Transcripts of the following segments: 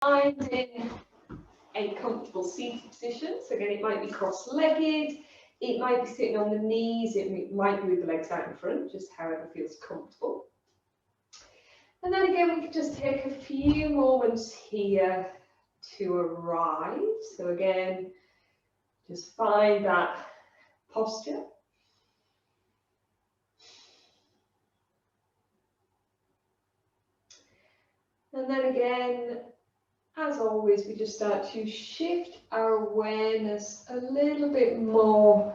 Finding a comfortable seated position. So again, it might be cross-legged, it might be sitting on the knees, it might be with the legs out in front, just however feels comfortable. And then again, we can just take a few moments here to arrive. So again, just find that posture. And then again, as always, we just start to shift our awareness a little bit more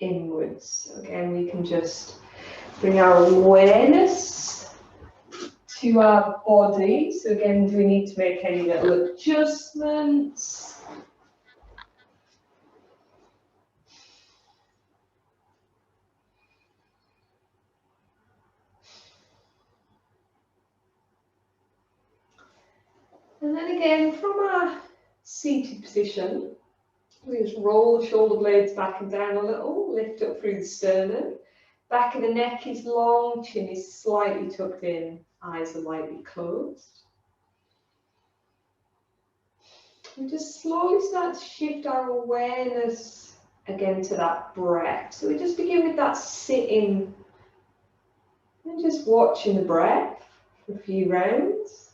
inwards. So again, we can just bring our awareness to our body. So again, do we need to make any little adjustments? And then again, from our seated position, we just roll the shoulder blades back and down a little, lift up through the sternum. Back of the neck is long, chin is slightly tucked in, eyes are lightly closed. And just slowly start to shift our awareness again to that breath. So we just begin with that sitting and just watching the breath for a few rounds.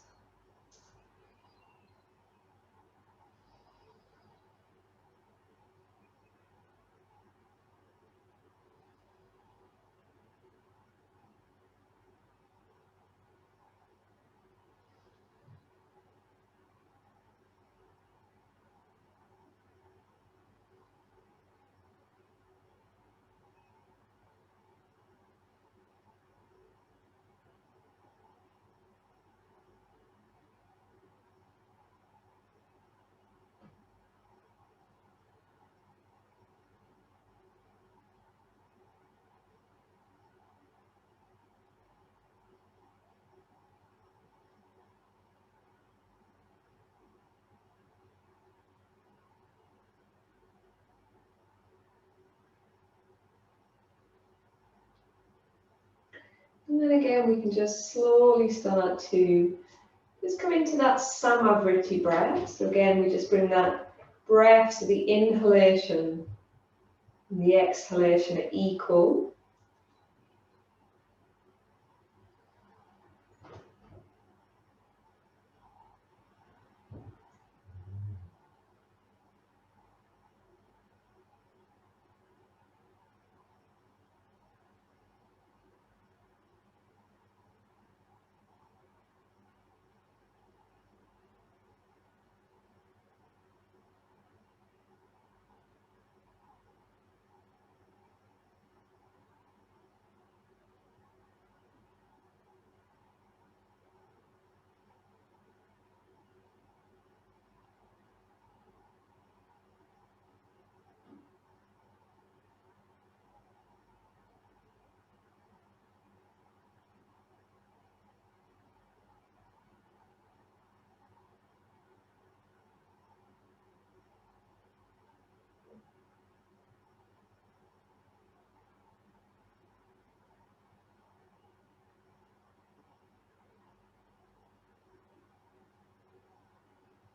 And then again, we can just slowly start to just come into that Samavriti breath. So again, we just bring that breath to the inhalation and the exhalation are equal.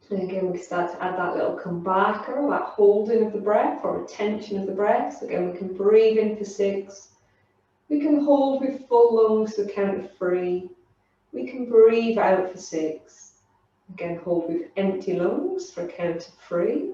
And again, we start to add that little comebacker, or that holding of the breath, or retention of the breath. So again, we can breathe in for 6. We can hold with full lungs to count of 3. We can breathe out for 6. Again, hold with empty lungs for a count of 3.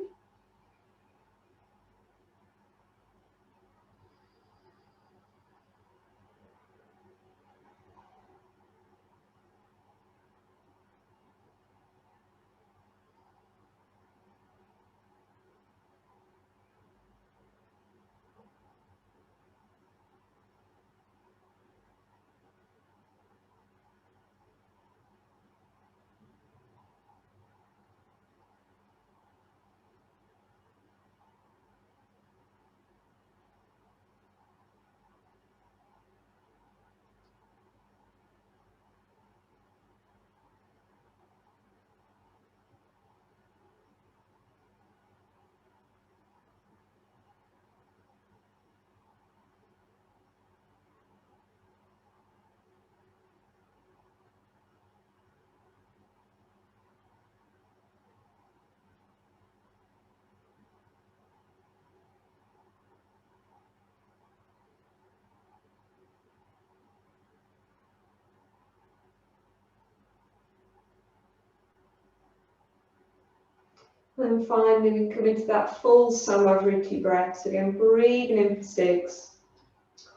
And finally, we come into that full Samavriti breath. So again, breathing in for 6,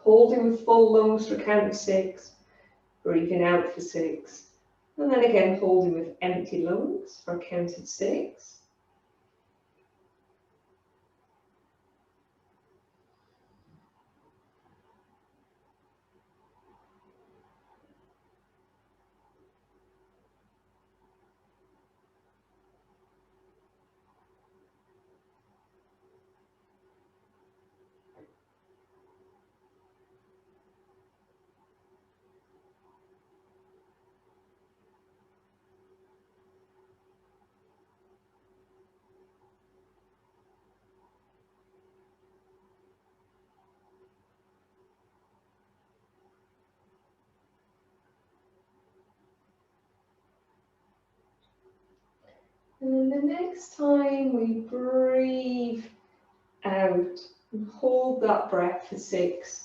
holding with full lungs for a count of 6, breathing out for 6, and then again holding with empty lungs for a count of 6. And the next time we breathe out and hold that breath for 6,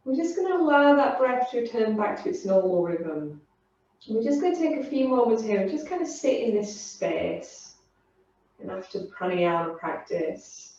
we're just going to allow that breath to return back to its normal rhythm. We're just going to take a few moments here and just kind of sit in this space. And after the pranayama practice,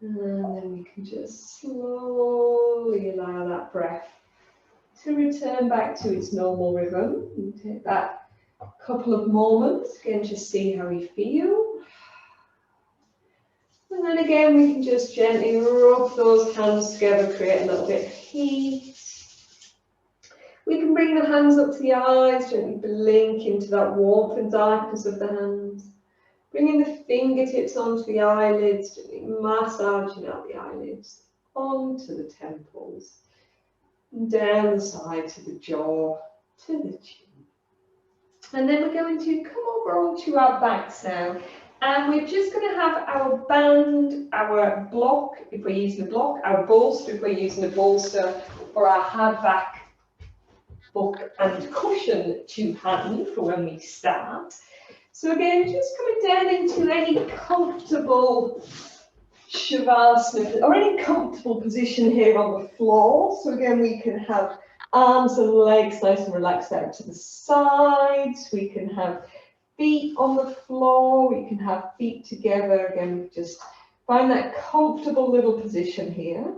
and then we can just slowly allow that breath to return back to its normal rhythm. And take that couple of moments, again, just see how we feel. And then again, we can just gently rub those hands together, create a little bit of heat. We can bring the hands up to the eyes, gently blink into that warmth and darkness of the hands. Bringing the fingertips onto the eyelids, gently massaging out the eyelids, onto the temples, and down the side to the jaw, to the chin. And then we're going to come over onto our backs now. And we're just going to have our band, our block, if we're using a block, our bolster, if we're using a bolster, or our hardback book and cushion to hand for when we start. So again, just coming down into any comfortable shavasana or any comfortable position here on the floor. So again, we can have arms and legs nice and relaxed out to the sides. We can have feet on the floor. We can have feet together. Again, just find that comfortable little position here.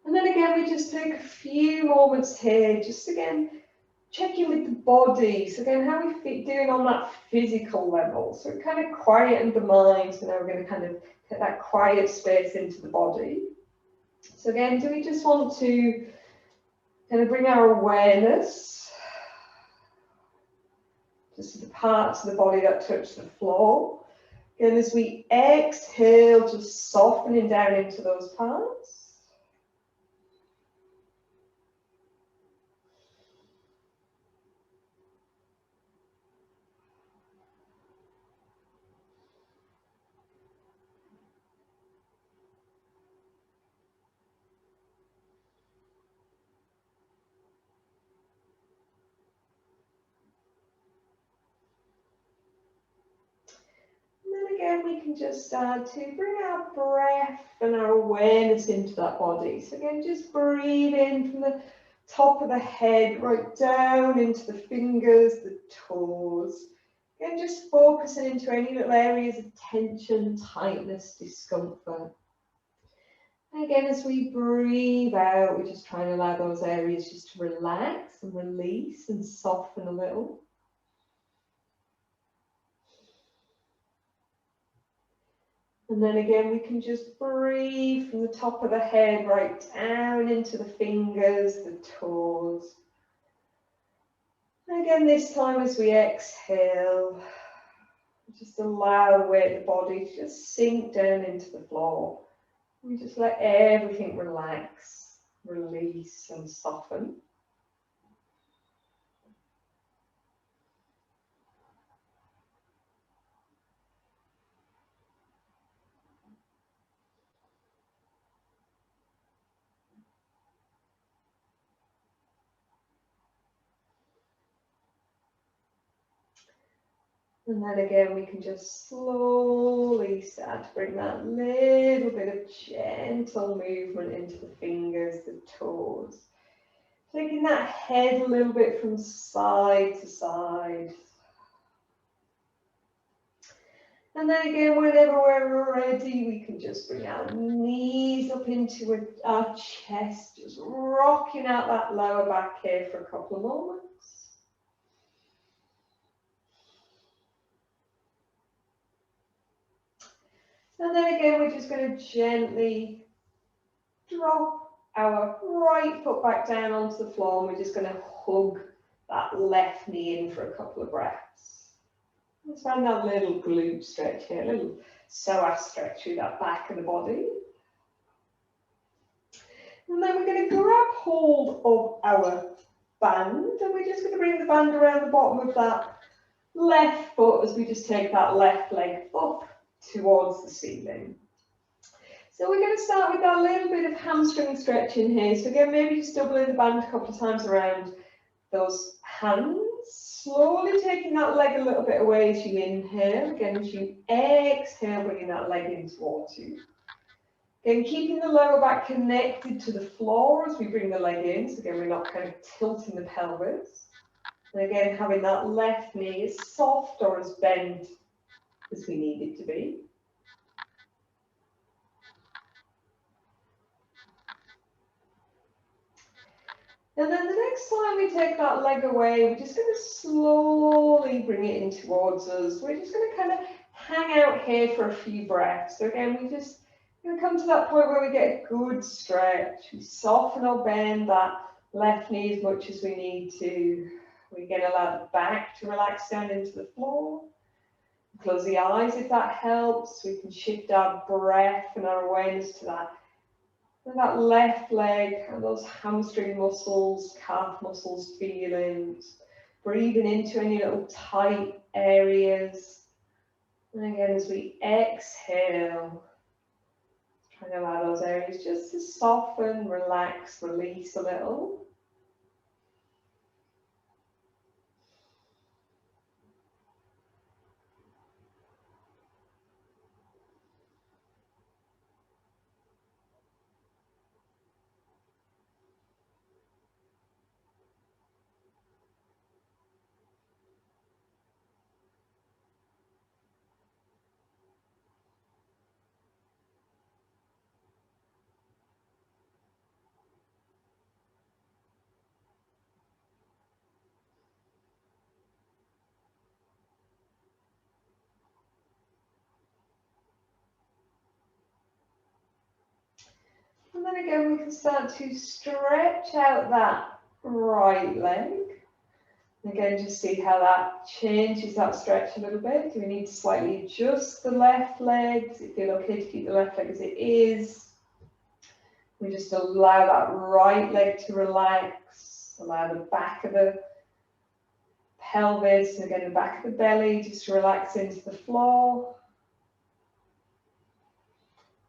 And then again, we just take a few moments here, just again, checking with the body. So again, how are we doing on that physical level? So it kind of quietened the mind. So now we're going to kind of get that quiet space into the body. So again, do we just want to kind of bring our awareness just to the parts of the body that touch the floor? Again, as we exhale, just softening down into those parts. Again, we can just start to bring our breath and our awareness into that body. So again, just breathe in from the top of the head right down into the fingers, the toes. Again, just focusing into any little areas of tension, tightness, discomfort. And again, as we breathe out, we're just trying to allow those areas just to relax and release and soften a little. And then again, we can just breathe from the top of the head right down into the fingers, the toes. And again, this time as we exhale, just allow the weight of the body to just sink down into the floor. We just let everything relax, release and soften. And then again, we can just slowly start to bring that little bit of gentle movement into the fingers, the toes. Taking that head a little bit from side to side. And then again, whenever we're ready, we can just bring our knees up into our chest, just rocking out that lower back here for a couple of moments. And then again, we're just going to gently drop our right foot back down onto the floor, and we're just going to hug that left knee in for a couple of breaths. Let's find that little glute stretch here, a little psoas stretch through that back of the body. And then we're going to grab hold of our band, and we're just going to bring the band around the bottom of that left foot as we just take that left leg up towards the ceiling. So we're going to start with that little bit of hamstring stretching here. So again, maybe just doubling the band a couple of times around those hands. Slowly taking that leg a little bit away as you inhale. Again, as you exhale, bringing that leg in towards you. Again, keeping the lower back connected to the floor as we bring the leg in. So again, we're not kind of tilting the pelvis. And again, having that left knee as soft or as bent as we need it to be. And then the next time we take that leg away, we're just going to slowly bring it in towards us. We're just going to kind of hang out here for a few breaths. So again, we just going to come to that point where we get a good stretch. We soften or bend that left knee as much as we need to. We again allow the back to relax down into the floor. Close the eyes if that helps. We can shift our breath and our awareness to that left leg and those hamstring muscles, calf muscles feelings. Breathing into any little tight areas. And again, as we exhale, trying to allow those areas just to soften, relax, release a little. And then again, we can start to stretch out that right leg. Again, just see how that changes that stretch a little bit. Do we need to slightly adjust the left leg? Does it feel okay to keep the left leg as it is? We just allow that right leg to relax. Allow the back of the pelvis, and again the back of the belly just to relax into the floor.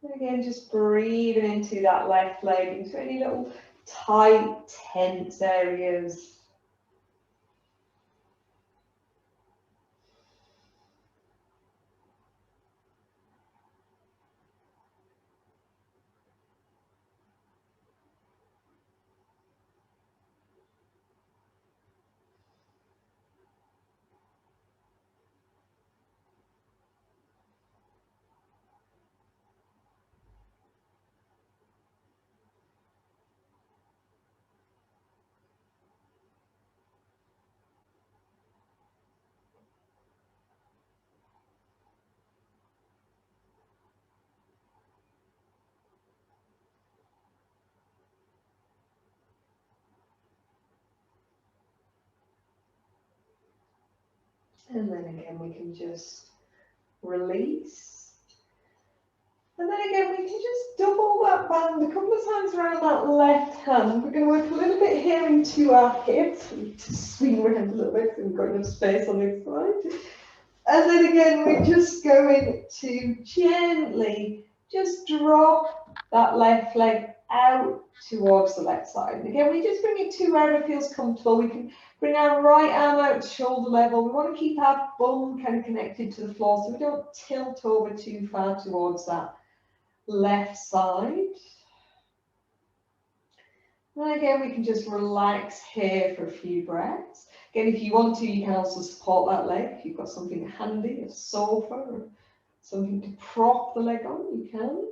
And again, just breathing into that left leg, into any little tight, tense areas. And then again, we can just release. And then again, we can just double that band a couple of times around that left hand. We're going to work a little bit here into our hips. We need to swing around a little bit so we've got enough space on this side. And then again, we're just going to gently just drop that left leg out towards the left side. And again, we just bring it to wherever feels comfortable. We can bring our right arm out to shoulder level. We want to keep our bum kind of connected to the floor so we don't tilt over too far towards that left side. And again, we can just relax here for a few breaths. Again, if you want to, you can also support that leg. If you've got something handy, a sofa or something to prop the leg on, you can.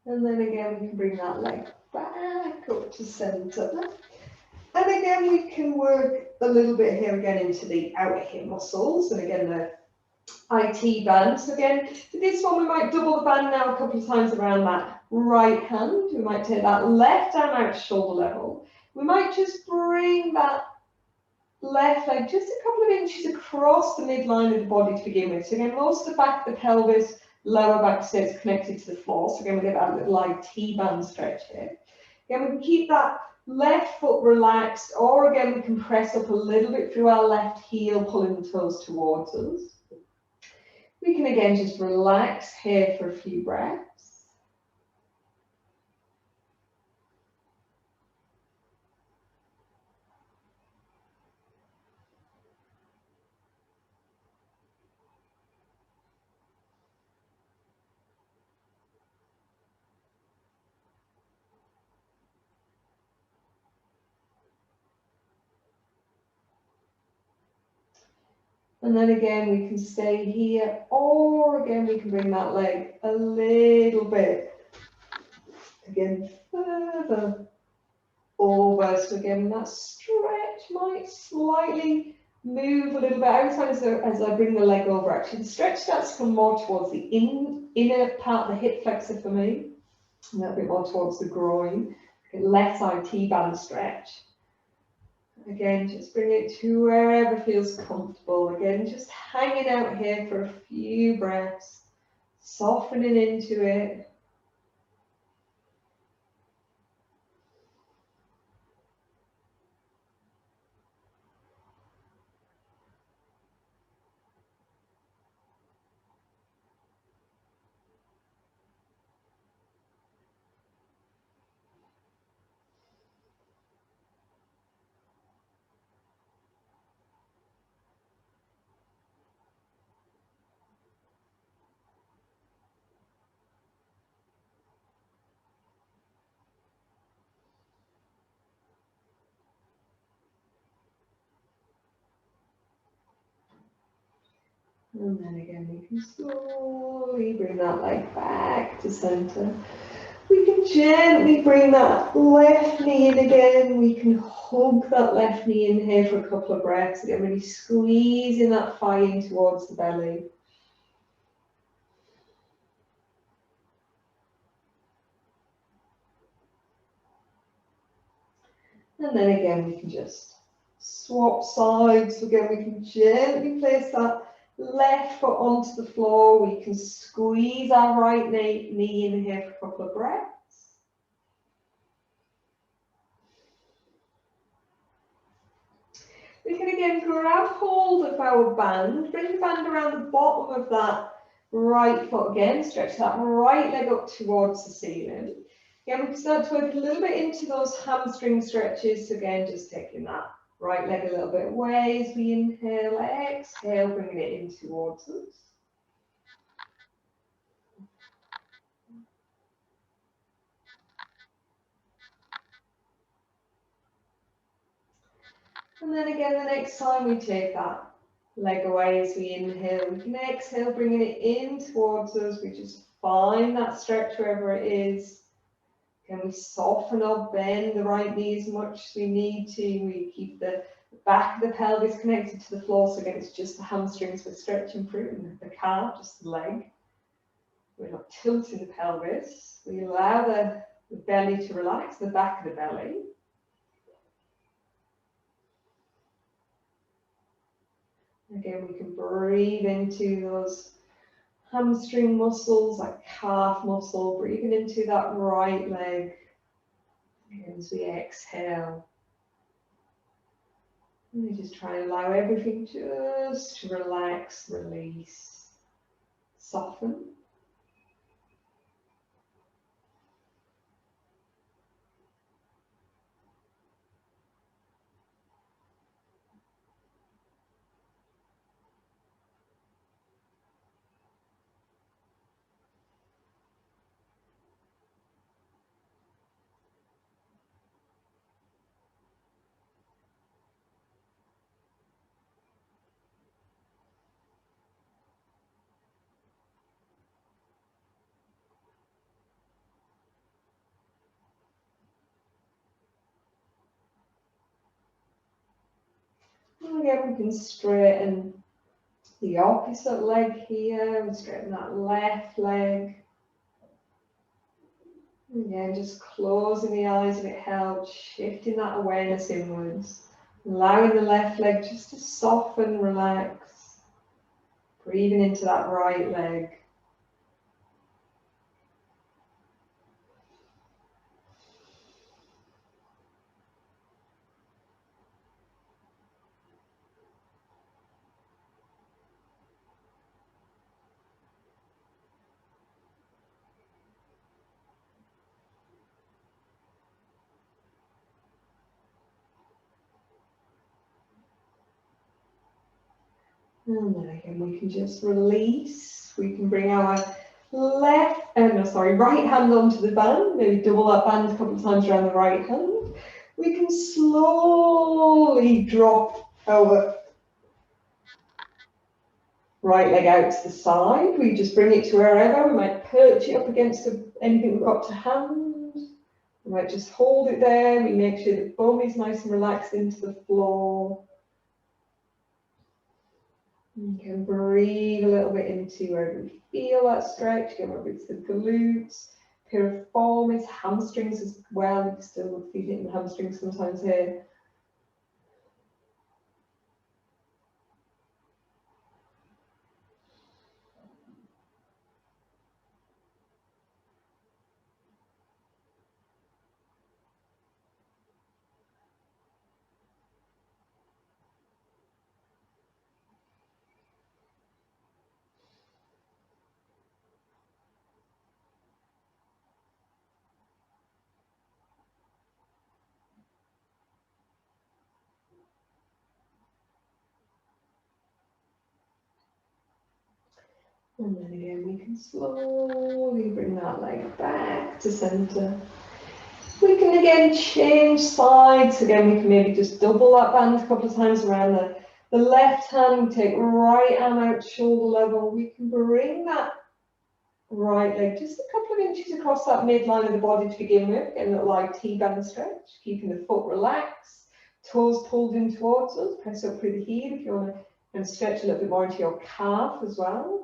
And then again, we can bring that leg back up to center. And again, we can work a little bit here again into the outer hip muscles. And again, the IT band. So again, for this one, we might double the band now a couple of times around that right hand. We might take that left arm out to shoulder level. We might just bring that left leg just a couple of inches across the midline of the body to begin with. So again, most of the back of the pelvis, lower back stays connected to the floor. So again, we get that little IT band stretch here. Again, we can keep that left foot relaxed, or again, we can press up a little bit through our left heel, pulling the toes towards us. We can again just relax here for a few breaths. And then again, we can stay here, or again, we can bring that leg a little bit, again, further over. So again, that stretch might slightly move a little bit. I always find as I bring the leg over, actually, the stretch starts to come more towards the inner part of the hip flexor for me, and a little bit more towards the groin. Less IT band stretch. Again, just bring it to wherever feels comfortable. Again, just hanging out here for a few breaths, softening into it. And then again, we can slowly bring that leg back to center. We can gently bring that left knee in again. We can hug that left knee in here for a couple of breaths. Again, really squeezing that thigh in towards the belly. And then again, we can just swap sides. Again, we can gently place that left foot onto the floor. We can squeeze our right knee in here for a couple of breaths. We can again grab hold of our band, bring the band around the bottom of that right foot again, stretch that right leg up towards the ceiling. Again, we can start to work a little bit into those hamstring stretches. So again, just taking that right leg a little bit away as we inhale, exhale, bringing it in towards us. And then again, the next time we take that leg away as we inhale, we can exhale, bringing it in towards us. We just find that stretch wherever it is. Can we soften or bend the right knee as much as we need to? We keep the back of the pelvis connected to the floor, so again, it's just the hamstrings we're stretching through, and the calf, just the leg. We're not tilting the pelvis. We allow the belly to relax, the back of the belly. Again, we can breathe into those hamstring muscles, that calf muscle, breathing into that right leg. And as we exhale, and we just try and allow everything just to relax, release, soften. And again, we can straighten the opposite leg here. We straighten that left leg. Again, just closing the eyes if it helps, shifting that awareness inwards, allowing the left leg just to soften, relax, breathing into that right leg. And then again, we can just release. We can bring our right hand onto the band, maybe double that band a couple of times around the right hand. We can slowly drop our right leg out to the side. We just bring it to wherever. We might perch it up against anything we've got to hand. We might just hold it there. We make sure the bum is nice and relaxed into the floor. You can breathe a little bit into wherever you feel that stretch, again, whether it's the glutes, piriformis, hamstrings as well. You can still feel it in the hamstrings sometimes here. And then again, we can slowly bring that leg back to center. We can again change sides. Again, we can maybe just double that band a couple of times around the left hand. We take right arm out shoulder level. We can bring that right leg just a couple of inches across that midline of the body to begin with, getting a little like T-band stretch, keeping the foot relaxed, toes pulled in towards us. Press up through the heel if you want to, and stretch a little bit more into your calf as well.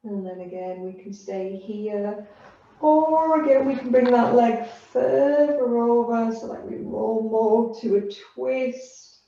And then again, we can stay here. Or again, we can bring that leg further over, so like we roll more to a twist.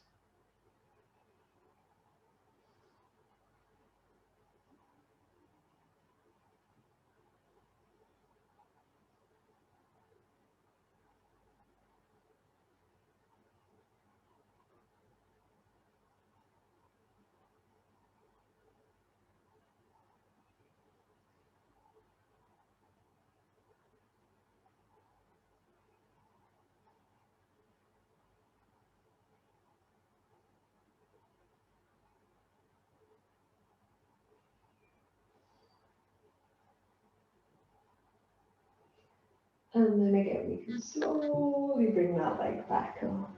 And then again, we can slowly bring that leg back up.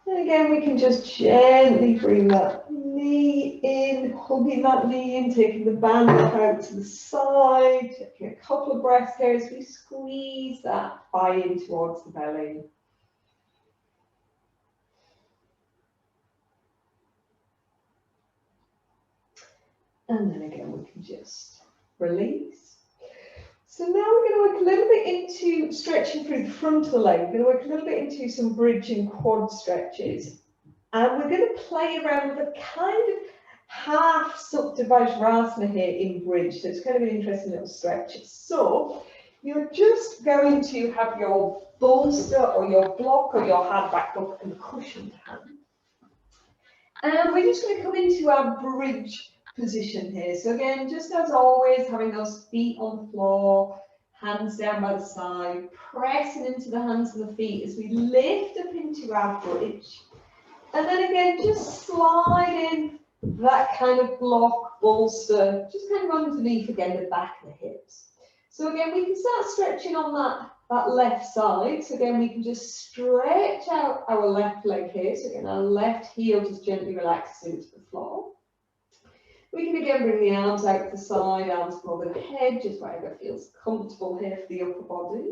And again, we can just gently bring that knee in, hugging that knee in, taking the band out to the side, taking a couple of breaths here as we squeeze that thigh in towards the belly. And then again, we can just release. So now we're going to work a little bit into stretching through the front of the leg. We're going to work a little bit into some bridge and quad stretches. And we're going to play around with a kind of half Supta Vajrasana here in bridge. So it's kind of an interesting little stretch. So you're just going to have your bolster or your block or your hand back up and cushioned hand. And we're just going to come into our bridge position here. So again, just as always, having those feet on the floor, hands down by the side, pressing into the hands and the feet as we lift up into our bridge. And then again, just slide in that kind of block, bolster, just kind of underneath again the back of the hips. So again, we can start stretching on that left side. So again, we can just stretch out our left leg here. So again, our left heel just gently relaxes into the floor. We can again bring the arms out to the side, arms over the head, just wherever feels comfortable here for the upper body.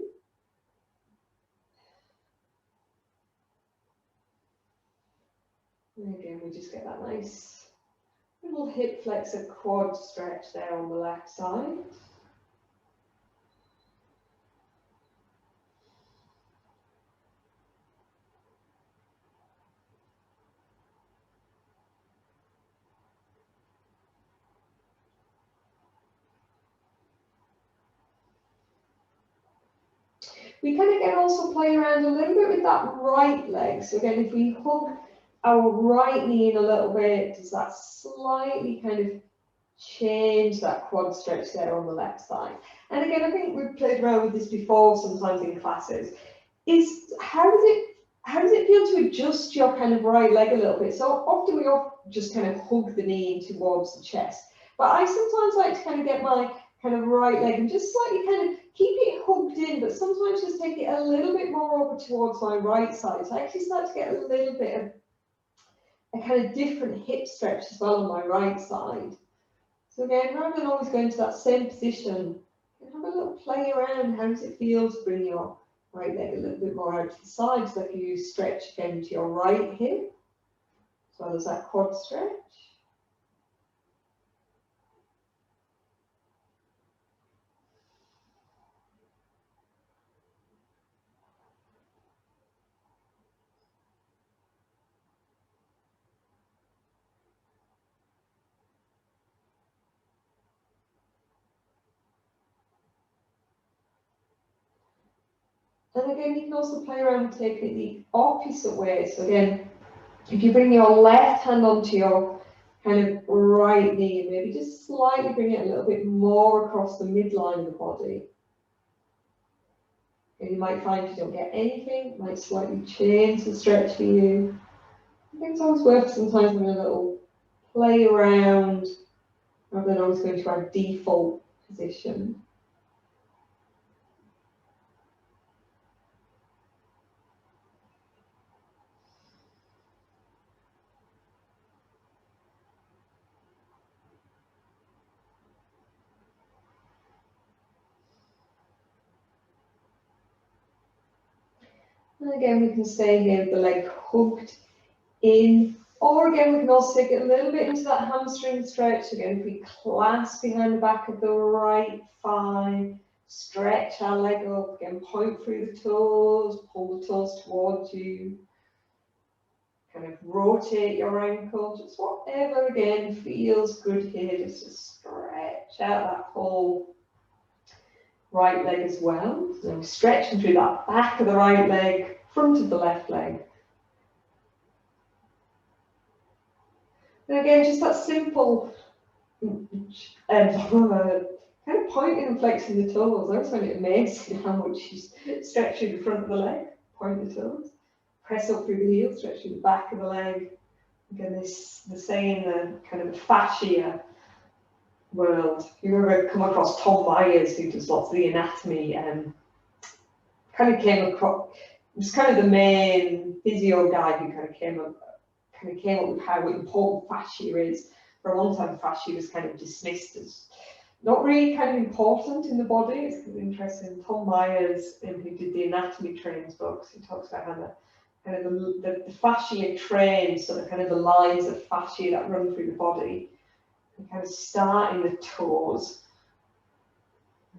And again, we just get that nice little hip flexor quad stretch there on the left side. We can again also play around a little bit with that right leg. So again, if we hug our right knee in a little bit, does that slightly kind of change that quad stretch there on the left side? And again, I think we've played around with this before sometimes in classes. Is how does it feel to adjust your kind of right leg a little bit? So often we all just kind of hug the knee in towards the chest. But I sometimes like to kind of get my kind of right leg and just slightly kind of keep it hugged in, but sometimes just take it a little bit more over towards my right side. So I actually start to get a little bit of a kind of different hip stretch as well on my right side. So again, rather than always going to that same position, you can have a little play around. How does it feel to bring your right leg a little bit more out to the side? So if you stretch again to your right hip, as well as that quad stretch. And again, you can also play around with taking it the opposite way. So again, if you bring your left hand onto your kind of right knee, and maybe just slightly bring it a little bit more across the midline of the body. And you might find you don't get anything, it might slightly change the stretch for you. I think it's always worth sometimes having a little play around rather than always going to our default position. And again, we can stay here with the leg hooked in, or again, we can also take it a little bit into that hamstring stretch. Again, if we clasp behind the back of the right thigh, stretch our leg up, again, point through the toes, pull the toes towards you, kind of rotate your ankle, just whatever, again, feels good here, just to stretch out that whole right leg as well. So stretching through that back of the right leg, front of the left leg. And again, just that simple kind of pointing and flexing the toes. I always find it amazing how much you stretch through the front of the leg, point the toes, press up through the heel, stretch through the back of the leg. Again, the saying, the kind of the fascia world. If you ever come across Tom Myers, who does lots of the anatomy kind of came across, it was kind of the main physio guy who kind of came up with how important fascia is. For a long time, fascia was kind of dismissed as not really kind of important in the body. It's kind of interesting. Tom Myers, who did the anatomy trains books, he talks about how the fascia trains, so the kind of the lines of fascia that run through the body, and kind of start in the toes,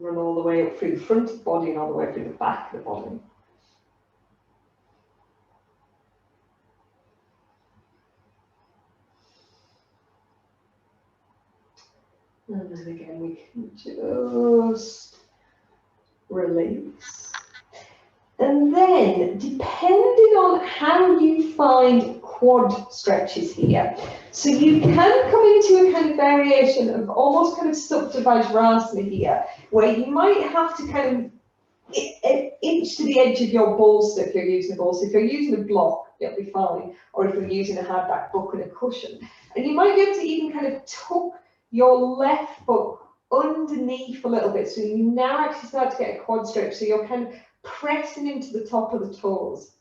run all the way up through the front of the body and all the way through the back of the body. And then again, we can just release. And then, depending on how you find quad stretches here, so you can come into a kind of variation of almost kind of Supta Vajrasana here, where you might have to kind of inch to the edge of your bolster if you're using a bolster. If you're using a block, it'll be fine, or if you're using a hardback book and a cushion. And you might be able to even kind of tuck your left foot underneath a little bit, so you now actually start to get a quad stretch, so you're kind of pressing into the top of the toes.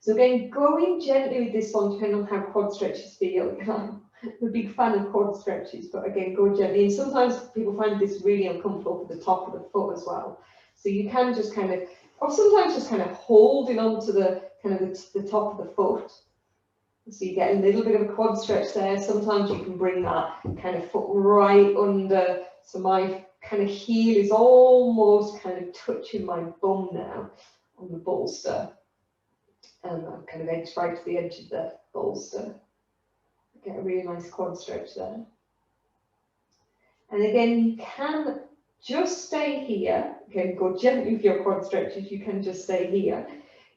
So again, going gently with this one, depending on how quad stretches feel. I'm a big fan of quad stretches, but again, go gently. And sometimes people find this really uncomfortable for the top of the foot as well. So you can just kind of, or sometimes just kind of holding onto the kind of the top of the foot. So you get a little bit of a quad stretch there. Sometimes you can bring that kind of foot right under. So my kind of heel is almost kind of touching my bum now on the bolster. And I've kind of edged right to the edge of the bolster. Get a really nice quad stretch there. And again, you can just stay here. Again, go gently with your quad stretches. You can just stay here.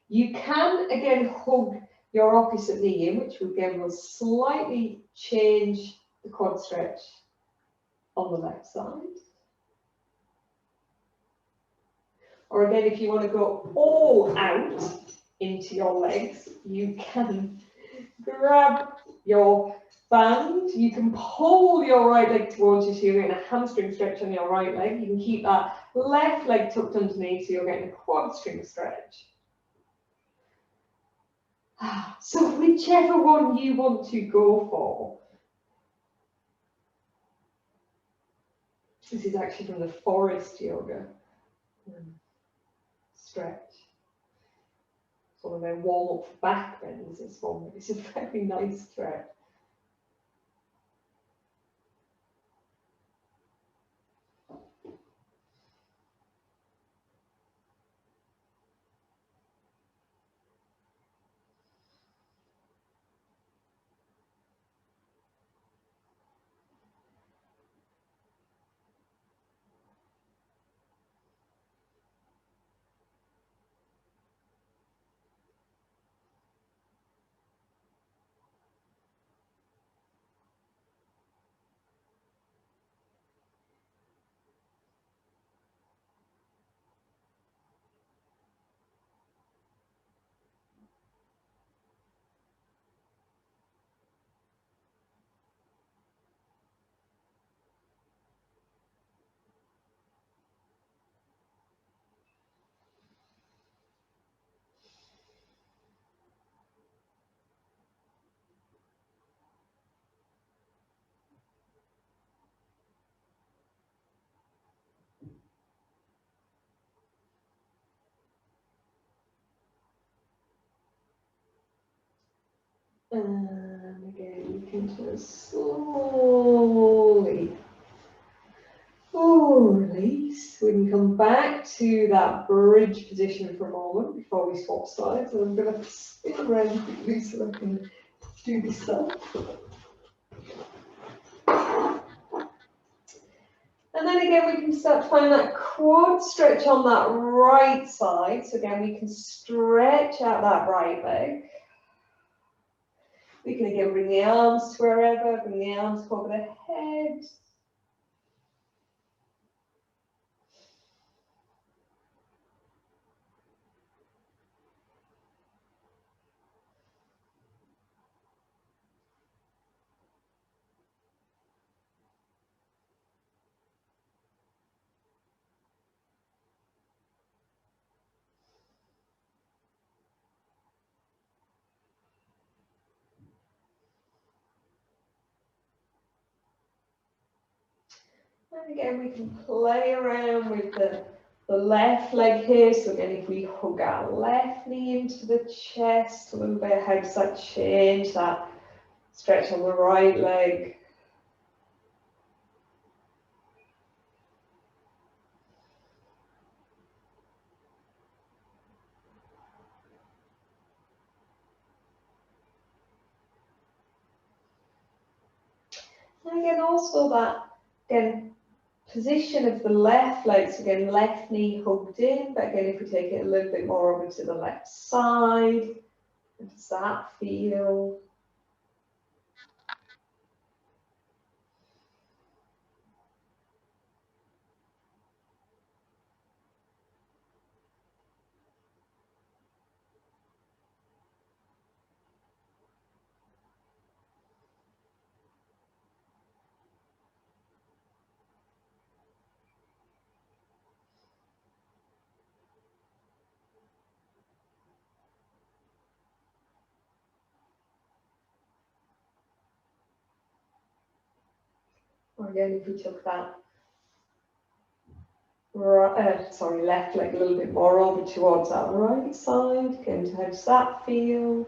You can, again, hug your opposite knee in, which again will slightly change the quad stretch on the left side. Or again, if you want to go all out into your legs, you can grab your band, you can pull your right leg towards you, so you're getting a hamstring stretch on your right leg. You can keep that left leg tucked underneath, so you're getting a quad string stretch. So whichever one you want to go for. This is actually from the forest yoga stretch. It's one of their warm-up back bends. It's a very nice stretch. And again, you can just slowly release. We can come back to that bridge position for a moment before we swap sides. And I'm going to spin around quickly so I can do this stuff. And then again, we can start to find that quad stretch on that right side. So again, we can stretch out that right leg. We can again bring the arms to wherever, bring the arms over the head. And again, we can play around with the left leg here. So again, if we hug our left knee into the chest a little bit, how does that change that stretch on the right leg? And again, also that, again, position of the left leg, so again, left knee hugged in, but again, if we take it a little bit more over to the left side, how does that feel? Or again, if we took that left leg a little bit more over towards that right side, again, how does that feel?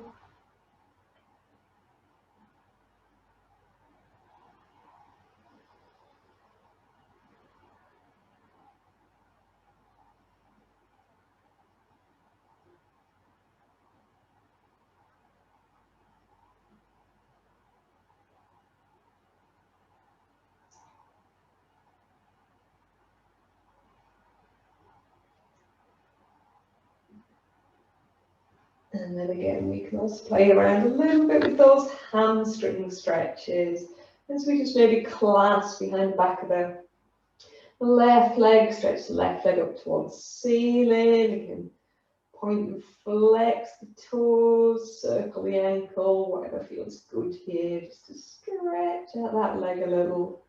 And then again, we can also play around a little bit with those hamstring stretches as we just maybe clasp behind the back of the left leg, stretch the left leg up towards the ceiling. We can point and flex the toes, circle the ankle, whatever feels good here, just to stretch out that leg a little.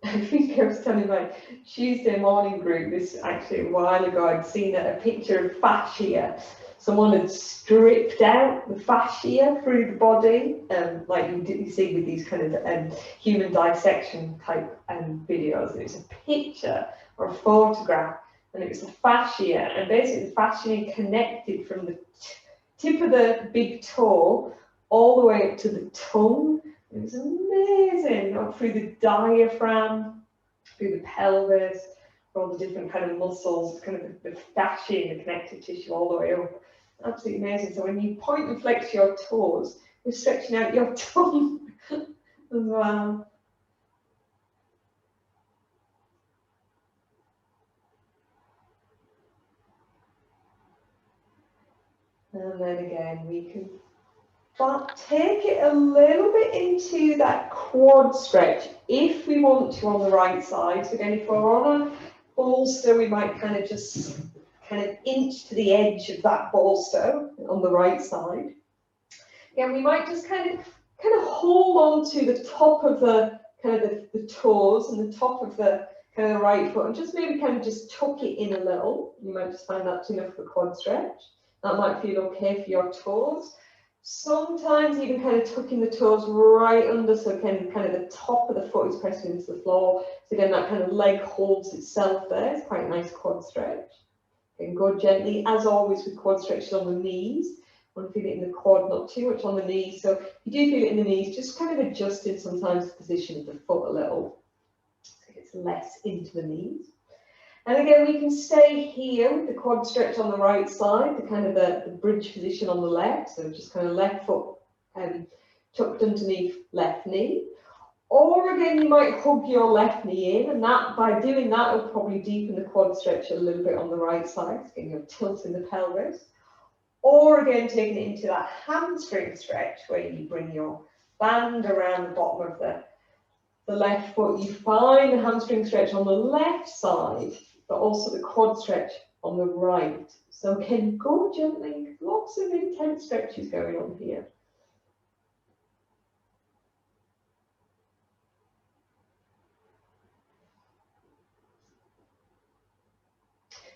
I think I was telling my Tuesday morning group this actually a while ago. I'd seen a picture of fascia. Someone had stripped out the fascia through the body, like you see with these kind of human dissection type videos. And it's a picture or a photograph, and it was the fascia, and basically the fascia connected from the tip of the big toe all the way up to the tongue. It was amazing, through the diaphragm, through the pelvis, all the different kind of muscles, kind of the fascia and the connective tissue all the way up. Absolutely amazing. So when you point and flex your toes, you're stretching out your tongue as well. And then again, we can take it a little bit into that quad stretch if we want to on the right side. So again, if we're on a bolster, we might kind of just kind of inch to the edge of that bolster on the right side. Again, we might just kind of hold on to the top of the kind of the toes and the top of the kind of right foot, and just maybe kind of just tuck it in a little. You might just find that's enough for quad stretch. That might feel okay for your toes. Sometimes even kind of tucking the toes right under, so kind of the top of the foot is pressing into the floor. So again, that kind of leg holds itself there. It's quite a nice quad stretch. And go gently, as always, with quad stretches on the knees. I want to feel it in the quad, not too much on the knees. So if you do feel it in the knees, just kind of adjusting sometimes the position of the foot a little, so it gets less into the knees. And again, we can stay here with the quad stretch on the right side, the kind of the bridge position on the left. So just kind of left foot tucked underneath left knee. Or again, you might hug your left knee in, and that by doing that will probably deepen the quad stretch a little bit on the right side, so again, you're tilting the pelvis. Or again, taking it into that hamstring stretch where you bring your band around the bottom of the left foot. You find the hamstring stretch on the left side, but also the quad stretch on the right. So again, go gently, lots of intense stretches going on here.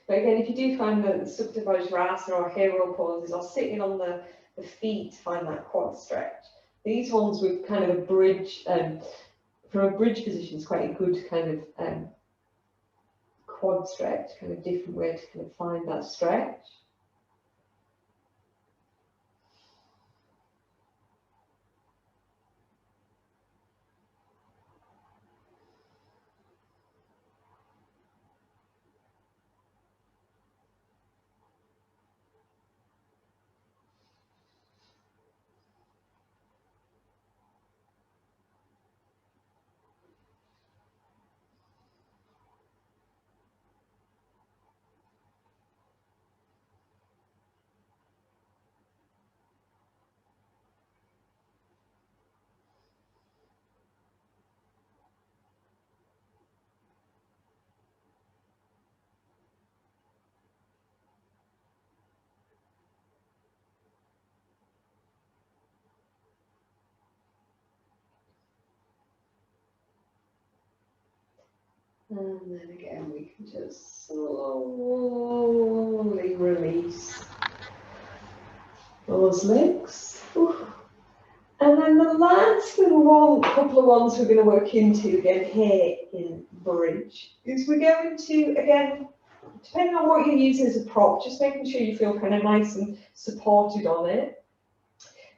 But again, if you do find that Supta Vajrasana or hero poses or sitting on the feet, find that quad stretch. These ones with kind of a bridge, from a bridge position, is quite a good kind of quad stretch, kind of different way to kind of find that stretch. And then again, we can just slowly release those legs. And then the last couple of ones we're going to work into again here in bridge is we're going to, again, depending on what you're using as a prop, just making sure you feel kind of nice and supported on it.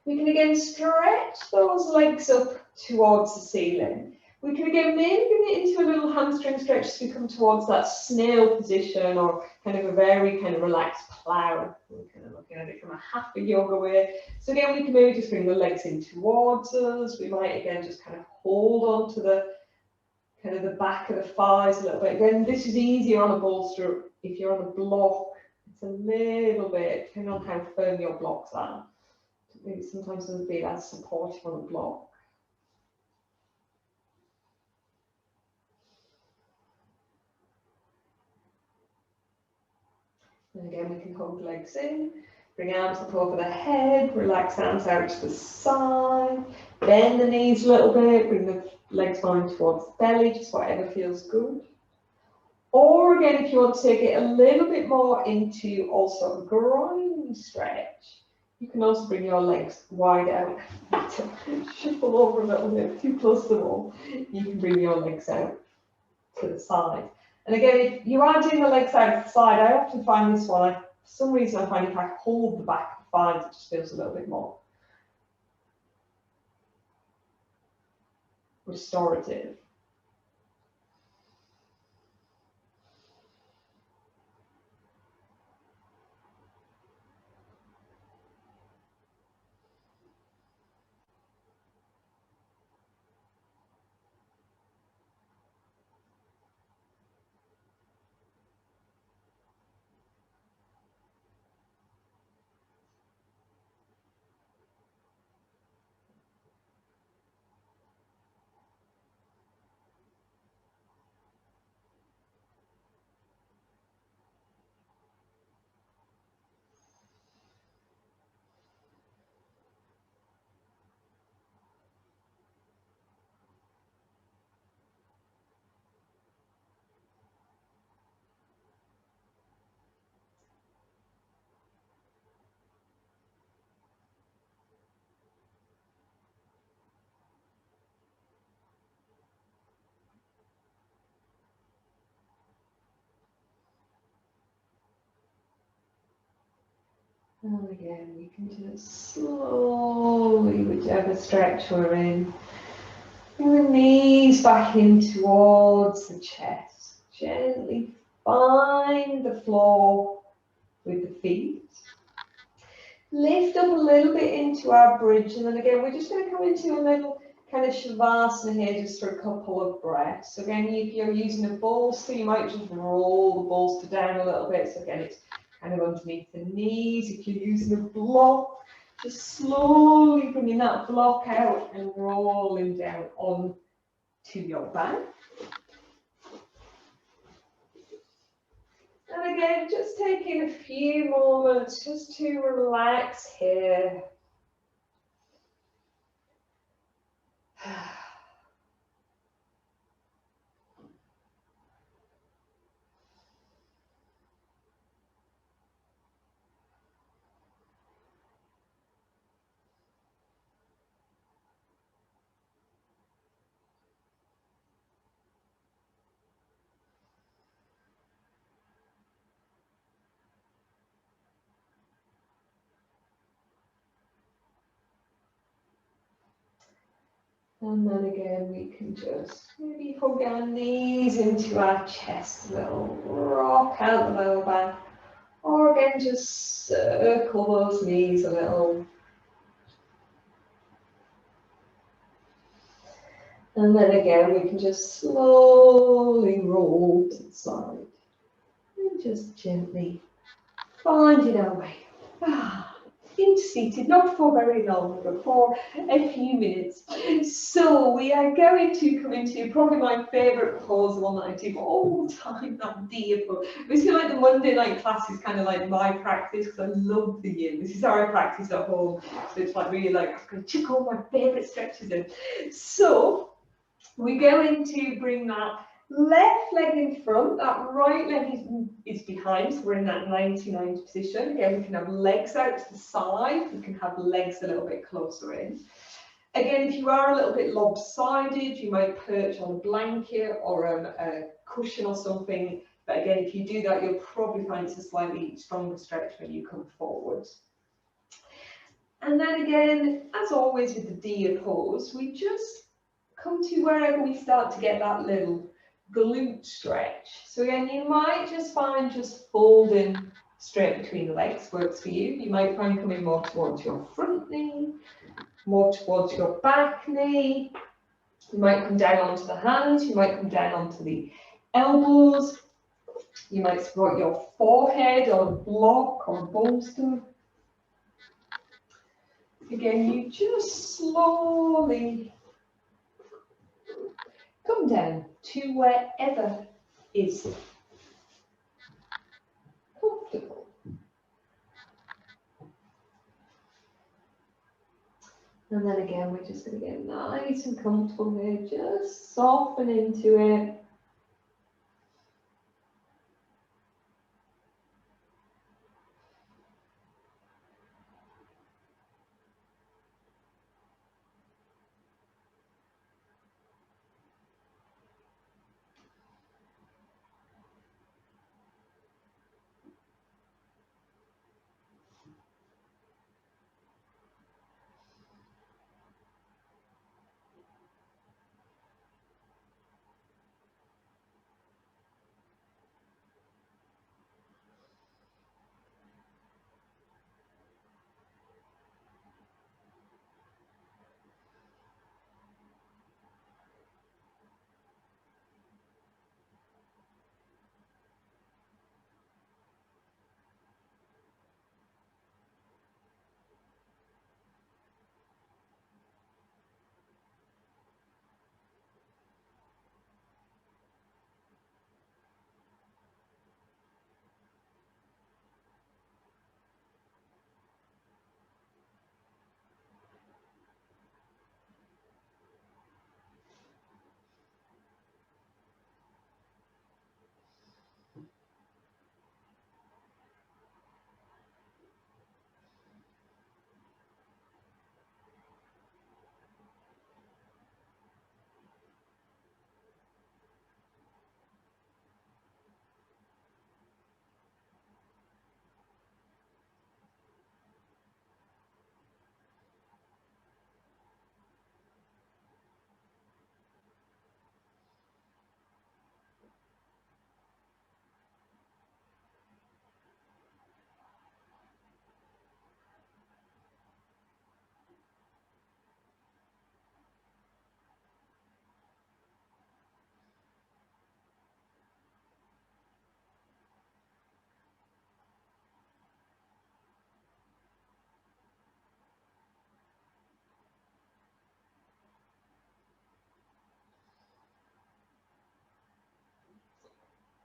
We can again stretch those legs up towards the ceiling. We can again maybe bring it into a little hamstring stretch as we come towards that snail position, or kind of a very kind of relaxed plow. We're kind of looking at it from a hatha yoga way. So again, we can maybe just bring the legs in towards us. We might again just kind of hold on to the kind of the back of the thighs a little bit. Again, this is easier on a bolster. If you're on a block, it's a little bit, depending on how firm your blocks are. Maybe sometimes doesn't be as supportive on a block. And again, we can hold legs in, bring arms up over the head, relax arms out to the side, bend the knees a little bit, bring the legs more towards the belly, just whatever feels good. Or again, if you want to take it a little bit more into also a groin stretch, you can also bring your legs wide out. Shuffle over a little bit, too close to the wall. You can bring your legs out to the side. And again, if you are doing the legs out to the side, I often find this one, for some reason I find if I hold the back of the thighs, it just feels a little bit more restorative. And again, we can just slowly, whichever stretch we're in, bring the knees back in towards the chest. Gently find the floor with the feet. Lift up a little bit into our bridge, and then again, we're just going to come into a little kind of shavasana here just for a couple of breaths. So again, if you're using a bolster, you might just roll the bolster down a little bit. So again, it's kind of underneath the knees. If you're using a block, just slowly bringing that block out and rolling down onto your back. And again, just taking a few moments just to relax here. And then again, we can just maybe hug our knees into our chest a little, rock out the lower back, or again, just circle those knees a little. And then again, we can just slowly roll to the side and just gently finding our way. Into seated, not for very long, but for a few minutes. So we are going to come into probably my favourite pose, one that I do all the time, that deer pose. I feel like the Monday night class is kind of like my practice because I love the yin. This is how I practice at home. So it's like really like, I'm going to chuck all my favourite stretches in. So we're going to bring that left leg in front, that right leg is behind, so we're in that 99 position. Again, we can have legs out to the side, we can have legs a little bit closer in. Again, if you are a little bit lopsided, you might perch on a blanket or a cushion or something. But again, if you do that, you'll probably find it's a slightly stronger stretch when you come forward. And then again, as always with the deer pose, we just come to wherever we start to get that little glute stretch. So again, you might just find just folding straight between the legs works for you. You might find coming more towards your front knee, more towards your back knee. You might come down onto the hands, you might come down onto the elbows. You might support your forehead on a block or a bolster. Again, you just slowly come down to wherever is comfortable. And then again, we're just going to get nice and comfortable here, just soften into it.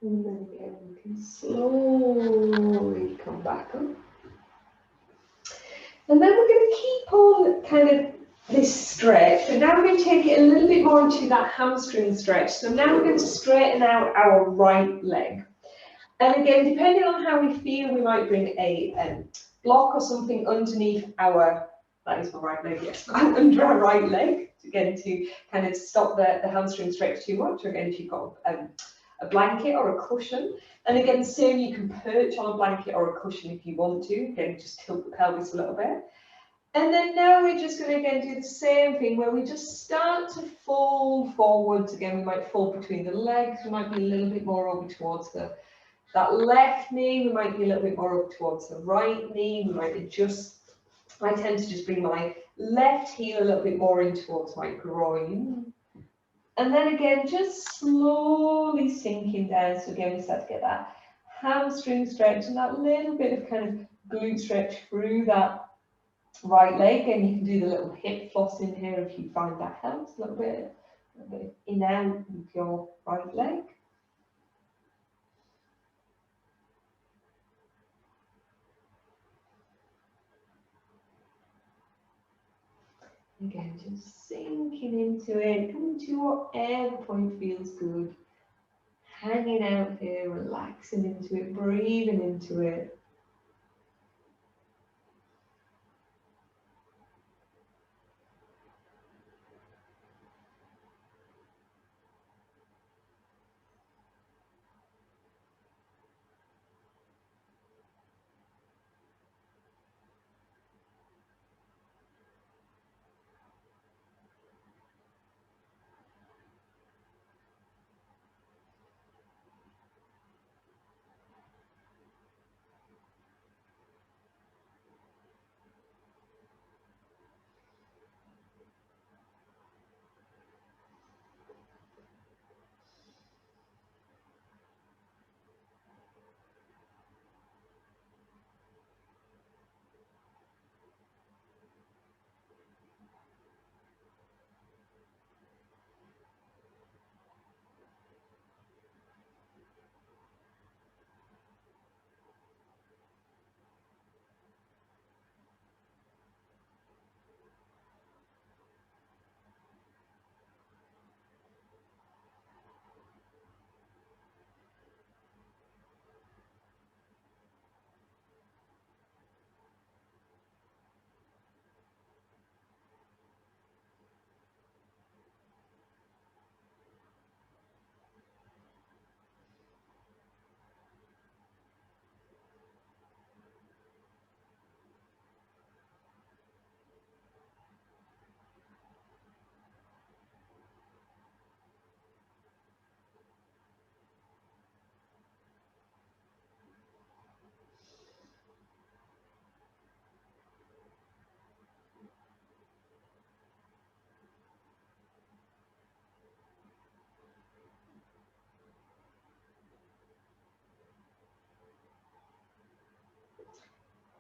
And then again, we can slowly come back up. And then we're going to keep on kind of this stretch, but now we're going to take it a little bit more into that hamstring stretch. So now we're going to straighten out our right leg. And again, depending on how we feel, we might bring a block or something underneath our, that is my right leg, yes, under our right leg, again, to kind of stop the hamstring stretch too much. Or again, if you've got a blanket or a cushion. And again, same, you can perch on a blanket or a cushion if you want to. Again, just tilt the pelvis a little bit. And then now we're just going to again do the same thing where we just start to fold forwards. Again, we might fold between the legs. We might be a little bit more over towards that left knee. We might be a little bit more up towards the right knee. We might adjust. I tend to just bring my left heel a little bit more in towards my groin. And then again, just slowly sinking down. So again, we start to get that hamstring stretch and that little bit of kind of glute stretch through that right leg. And you can do the little hip floss in here if you find that helps a little bit in out with your right leg. Again, just sinking into it, coming to whatever point feels good. Hanging out here, relaxing into it, breathing into it.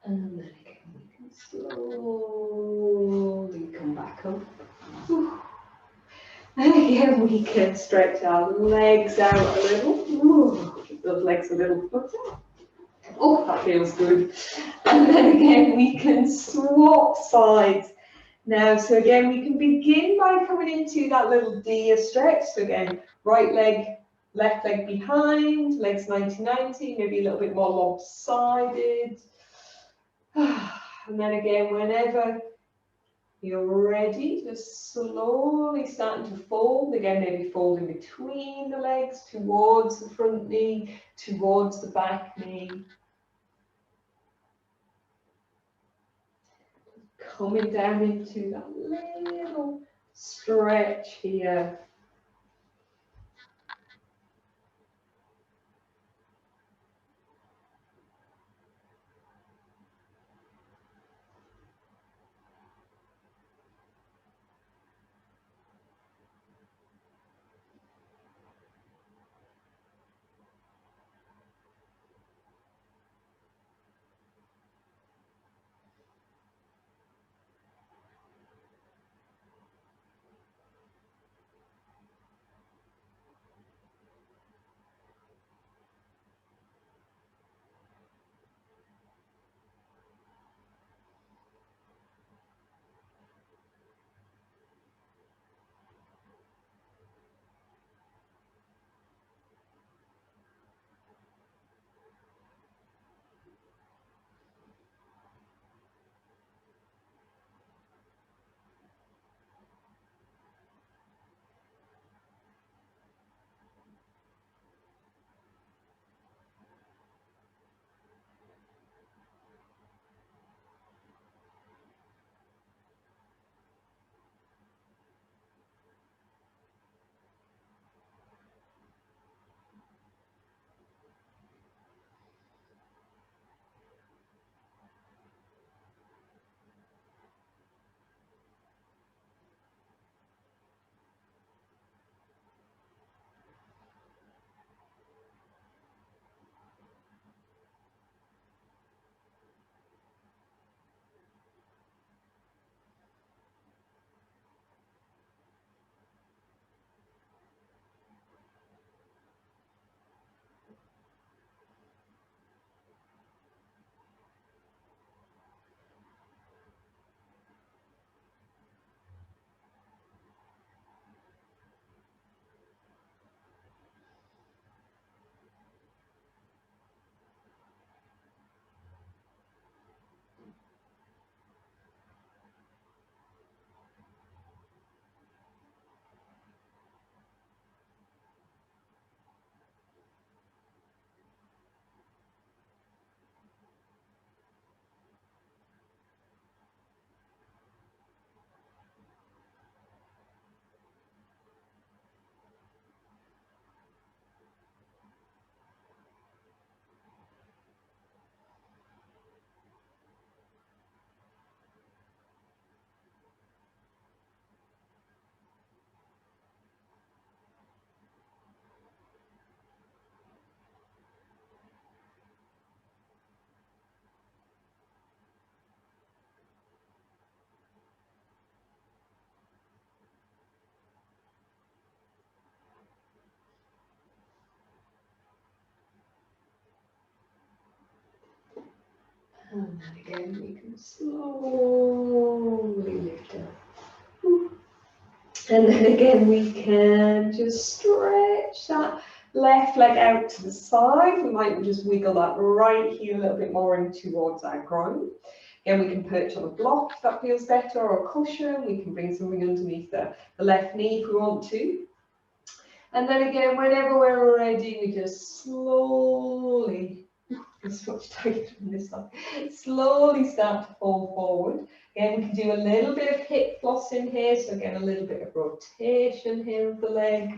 And then again, we can slowly come back up. And again, we can stretch our legs out a little. Give those legs a little flutter. Oh, that feels good. And then again, we can swap sides. Now, so again, we can begin by coming into that little deer stretch. So again, right leg, left leg behind, legs 90-90, maybe a little bit more lopsided. And then again, whenever you're ready, just slowly starting to fold. Again, maybe folding between the legs, towards the front knee, towards the back knee. Coming down into that little stretch here. And then again, we can slowly lift up. And then again, we can just stretch that left leg out to the side. We might just wiggle that right heel a little bit more in towards our groin. Again, we can perch on a block if that feels better, or a cushion. We can bring something underneath the left knee if we want to. And then again, whenever we're ready, we just slowly, it's much tighter than this one, slowly start to fall forward. Again, we can do a little bit of hip flossing here, so again, a little bit of rotation here of the leg.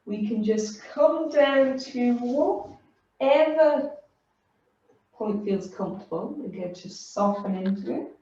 We can just come down to whatever point feels comfortable. Again, just soften into it.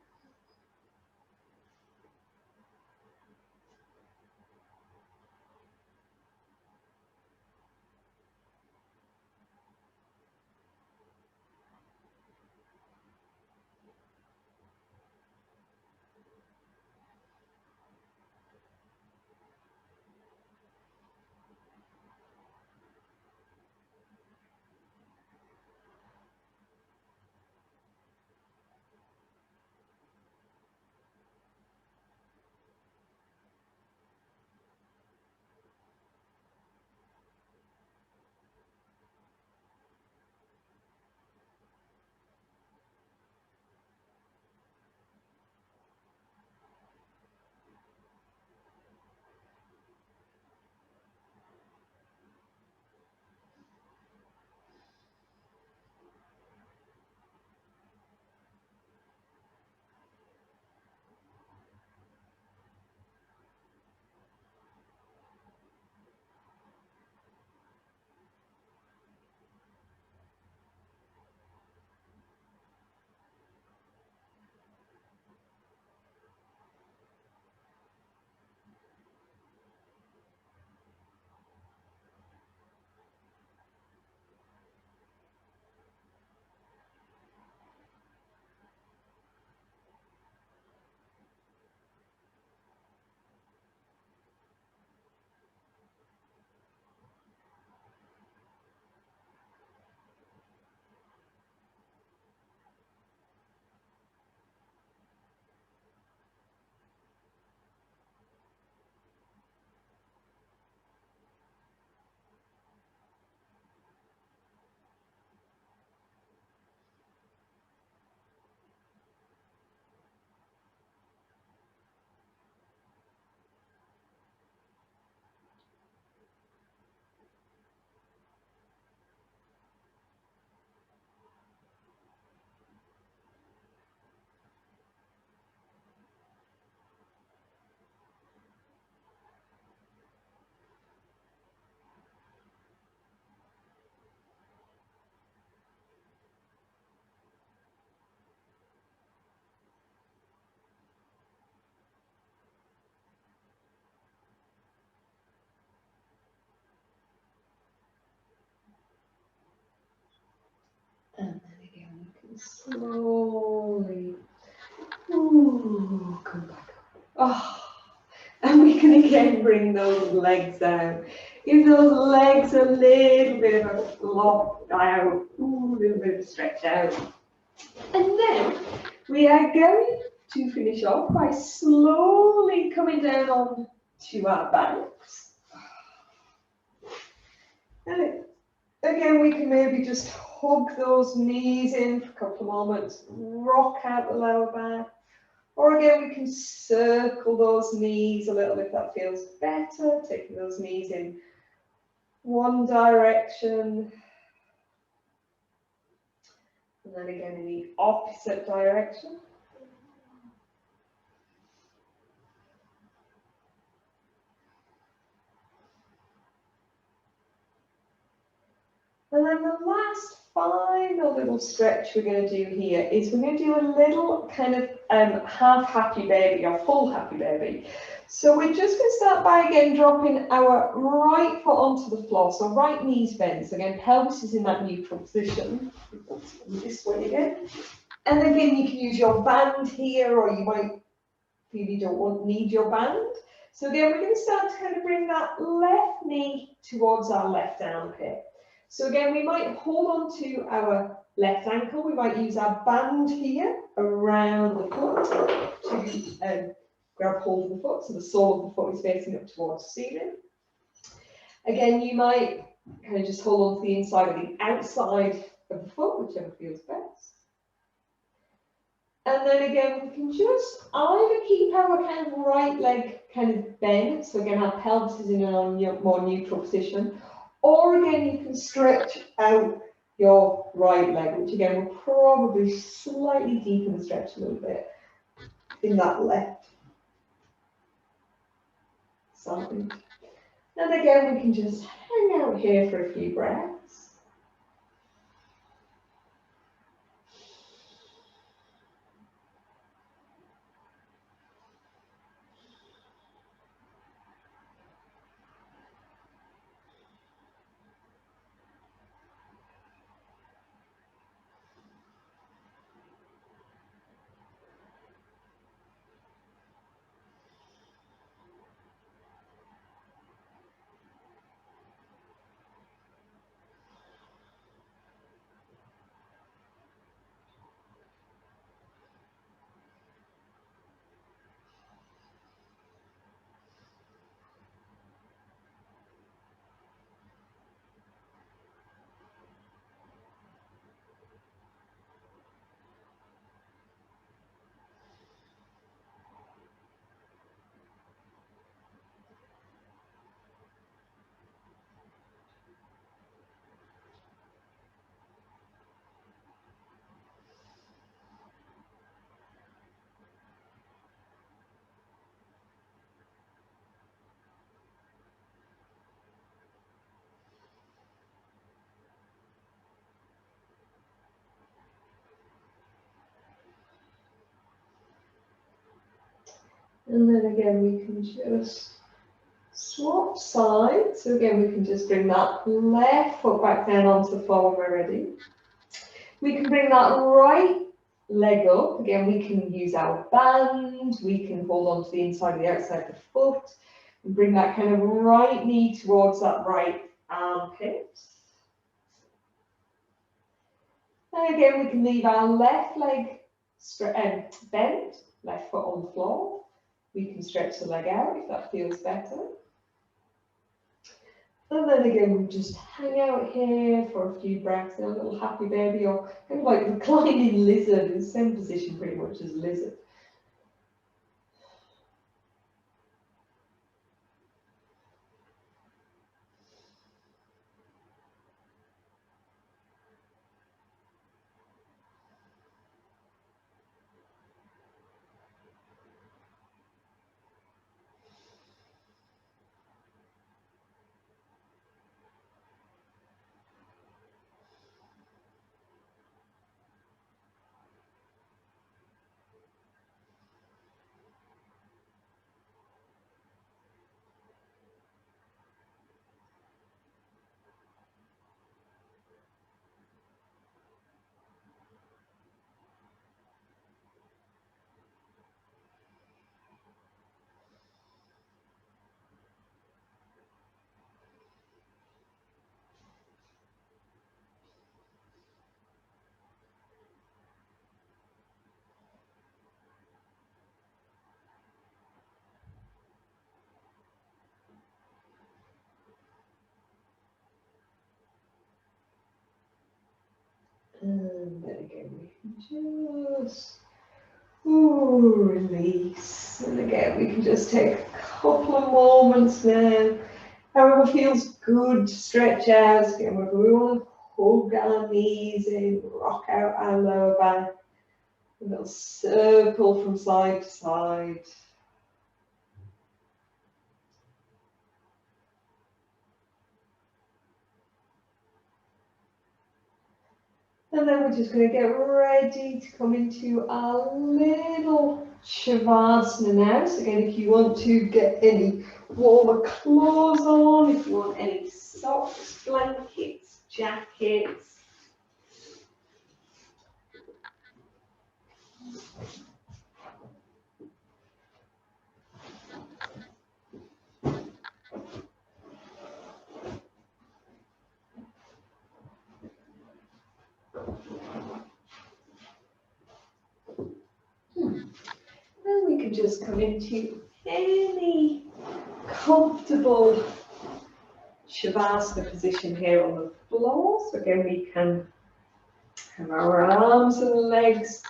And then again, we can slowly come back up. Oh, and we can again bring those legs down. Give those legs a little bit of a flop out, a little bit of a stretch out. And then we are going to finish off by slowly coming down onto our backs. And again, we can maybe just hug those knees in for a couple of moments, rock out the lower back. Or again, we can circle those knees a little if that feels better, taking those knees in one direction. And then again in the opposite direction. And then the last final little stretch we're going to do here is we're going to do a little kind of half happy baby or full happy baby. So we're just going to start by again dropping our right foot onto the floor. So right knee's bent. So again, pelvis is in that neutral position. This way again. And again, you can use your band here, or you might feel you don't need your band. So again, we're going to start to kind of bring that left knee towards our left armpit. So again, we might hold on to our left ankle. We might use our band here around the foot to grab hold of the foot, so the sole of the foot is facing up towards the ceiling. Again, you might kind of just hold on to the inside or the outside of the foot, whichever feels best. And then again, we can just either keep our kind of right leg kind of bent, so again, our pelvis is in a more neutral position, or again, you can stretch out your right leg, which again will probably slightly deepen the stretch a little bit in that left side. And again, we can just hang out here for a few breaths. And then again, we can just swap sides. So again, we can just bring that left foot back down onto the floor when we're ready. We can bring that right leg up. Again, we can use our band. We can hold on to the inside of the outside of the foot. And bring that kind of right knee towards that right armpit. And again, we can leave our left leg bent, left foot on the floor. We can stretch the leg out if that feels better. And then again, we just hang out here for a few breaths, a little happy baby, or kind of like reclining lizard, in the same position pretty much as lizard. And then again, we can just release. And again, we can just take a couple of moments now. However feels good to stretch out. Again, whether we want to hug our knees in, rock out our lower back. A little circle from side to side. And then we're just going to get ready to come into our little Shavasana now. So again, if you want to get any warmer clothes on, if you want any socks, blankets, jackets. can just come into any comfortable Shavasana position here on the floor. So again, we can have our arms and legs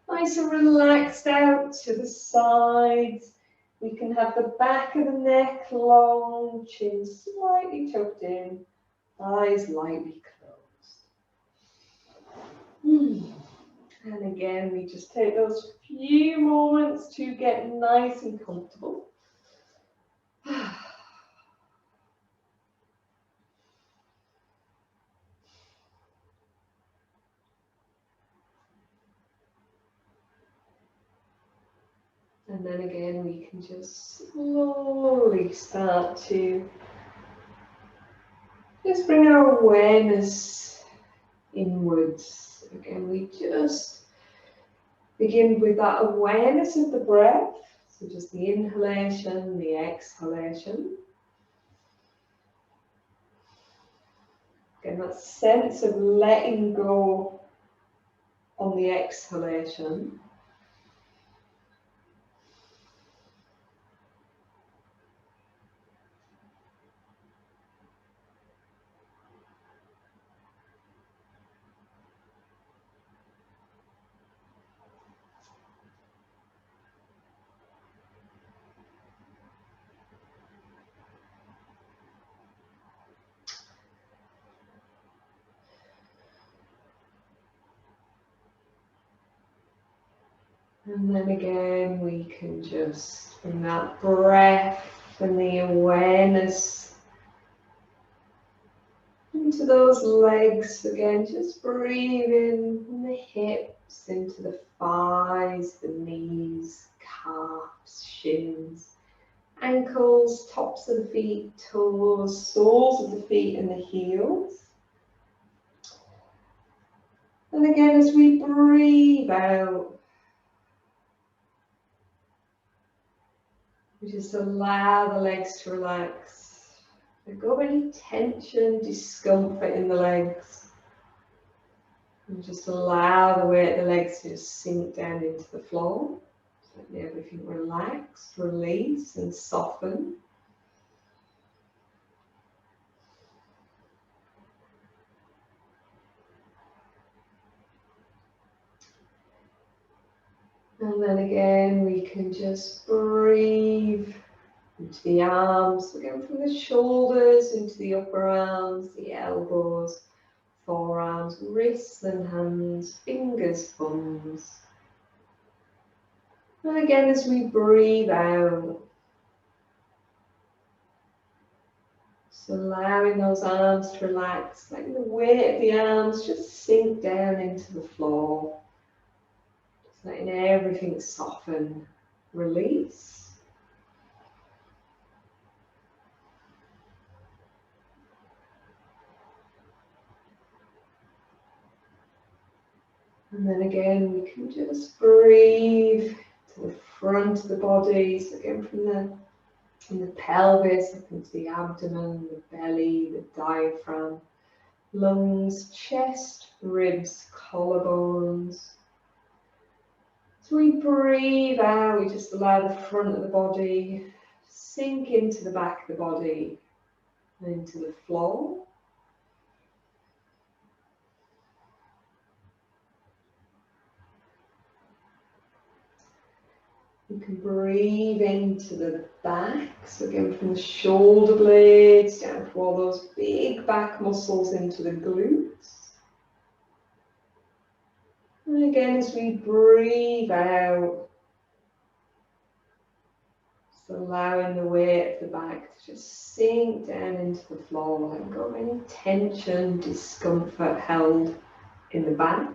nice and relaxed out to the sides. We can have the back of the neck long, chin slightly tucked in, eyes lightly closed. And again, we just take those few moments to get nice and comfortable. And then again, we can just slowly start to just bring our awareness inwards. Again, we just begin with that awareness of the breath. So just the inhalation, the exhalation. Again, that sense of letting go on the exhalation. And then again, we can just bring that breath and the awareness into those legs. Again, just breathe in the hips, into the thighs, the knees, calves, shins, ankles, tops of the feet, toes, soles of the feet and the heels. And again, as we breathe out, we just allow the legs to relax. Let go of any tension, discomfort in the legs. And just allow the weight of the legs to just sink down into the floor. Let everything relax, release and soften. And then again, we can just breathe into the arms, again from the shoulders into the upper arms, the elbows, forearms, wrists and hands, fingers, thumbs. And again, as we breathe out, just allowing those arms to relax, letting the weight of the arms just sink down into the floor. Just letting everything soften, release. And then again, we can just breathe to the front of the body. So again, from the pelvis up into the abdomen, the belly, the diaphragm, lungs, chest, ribs, collarbones. So we breathe out, we just allow the front of the body sink into the back of the body and into the floor. You can breathe into the back, so again from the shoulder blades down through all those big back muscles into the glutes. And again, as we breathe out, just allowing the weight of the back to just sink down into the floor, letting go of any tension, discomfort held in the back.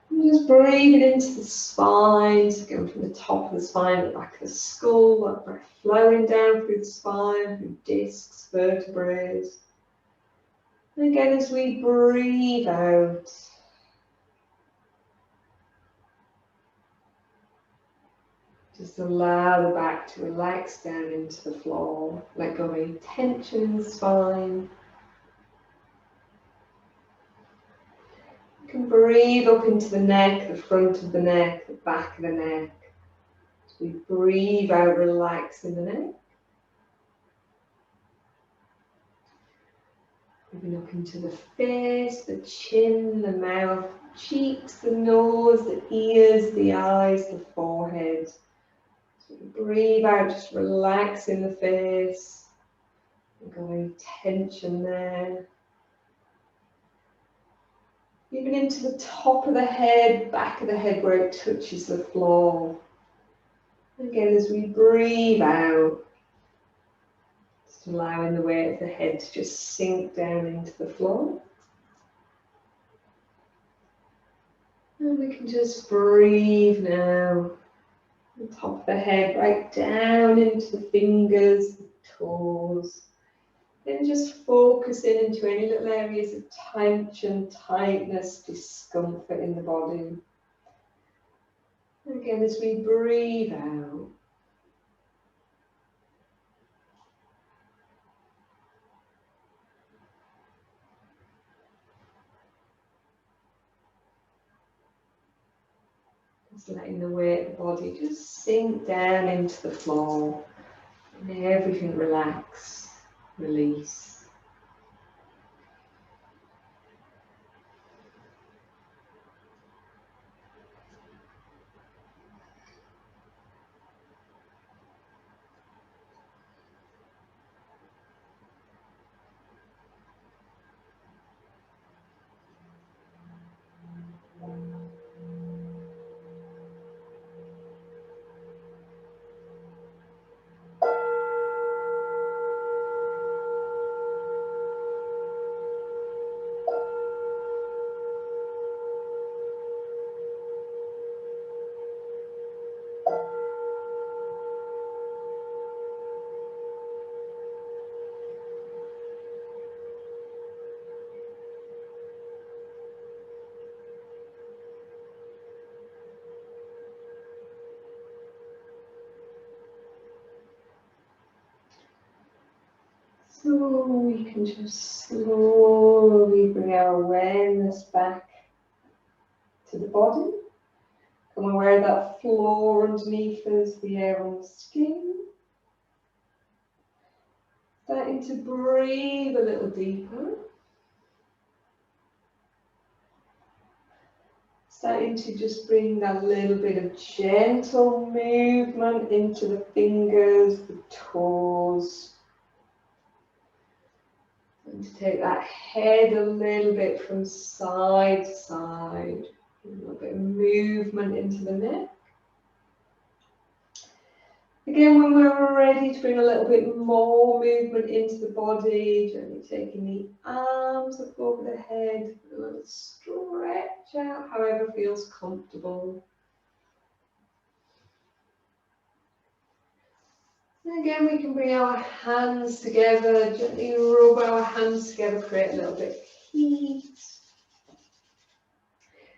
And just breathing into the spine, so going from the top of the spine to the back of the skull, that breath flowing down through the spine, through discs, vertebrae. And again, as we breathe out, just allow the back to relax down into the floor, let go of any tension in the spine. You can breathe up into the neck, the front of the neck, the back of the neck. As we breathe out, relaxing the neck. Moving up into the face, the chin, the mouth, cheeks, the nose, the ears, the eyes, the forehead. So breathe out, just relaxing the face. Got any tension there. Even into the top of the head, back of the head where it touches the floor. Again, as we breathe out, just allowing the weight of the head to just sink down into the floor. And we can just breathe now. The top of the head right down into the fingers, the toes. Then just focusing into any little areas of tension, tightness, discomfort in the body. And again, as we breathe out, just letting the weight of the body just sink down into the floor. And everything relax, release. So we can just slowly bring our awareness back to the body. Become aware of that floor underneath us, the air on the skin. Starting to breathe a little deeper. Starting to just bring that little bit of gentle movement into the fingers, the toes. And to take that head a little bit from side to side. A little bit of movement into the neck. Again, when we're ready to bring a little bit more movement into the body, gently taking the arms up over the head, a little stretch out, however feels comfortable. And again, we can bring our hands together, gently rub our hands together, create a little bit of heat.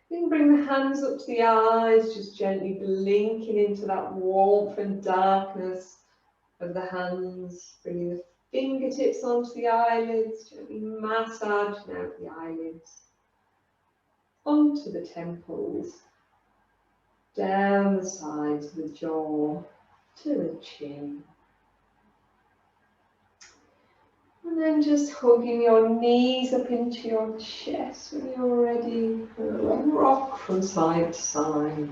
Then bring the hands up to the eyes, just gently blinking into that warmth and darkness of the hands, bringing the fingertips onto the eyelids, gently massaging out the eyelids, onto the temples, down the sides of the jaw, to the chin. And then just hugging your knees up into your chest when you're ready. Rock from side to side.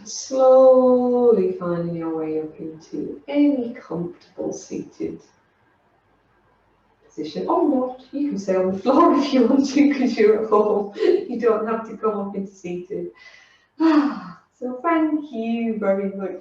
Slowly finding your way up into any comfortable seated position. Or not, you can stay on the floor if you want to because you're at home. You don't have to come up into seated. So thank you very much